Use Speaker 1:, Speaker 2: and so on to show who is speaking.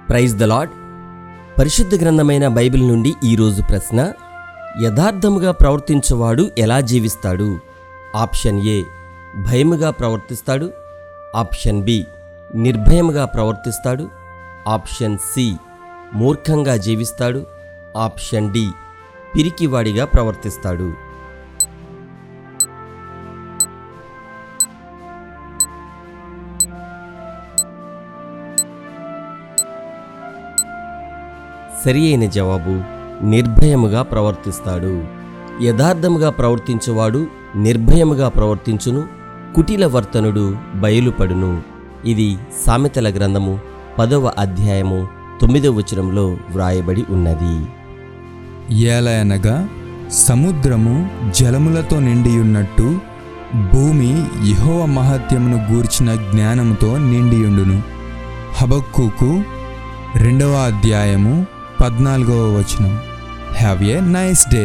Speaker 1: Praise the lord. పరిశుద్ధ గ్రంథమైన Bible నుండి ఈరోజు ప్రశ్న: యథార్థముగా ప్రవర్తించేవాడు ఎలా జీవిస్తాడు? ఆప్షన్ ఏ, భయముగా ప్రవర్తిస్తాడు. ఆప్షన్ బి, నిర్భయముగా ప్రవర్తిస్తాడు. ఆప్షన్ సి, మూర్ఖంగా జీవిస్తాడు. ఆప్షన్ డి, పిరికివాడిగా ప్రవర్తిస్తాడు. సరి అయిన జవాబు నిర్భయముగా ప్రవర్తిస్తాడు. యథార్థముగా ప్రవర్తించువాడు నిర్భయముగా ప్రవర్తించును, కుటిల వర్తనుడు బయలుపడును. ఇది సామెతల గ్రంథము 10వ అధ్యాయము 9వ వచనంలో వ్రాయబడి ఉన్నది.
Speaker 2: ఏలయనగా సముద్రము జలములతో నిండియున్నట్టు భూమి యెహోవా మహత్యమును గూర్చిన జ్ఞానముతో నిండియుండును. హబక్కూకు 2వ అధ్యాయము 14వ వచనం. Have a nice day.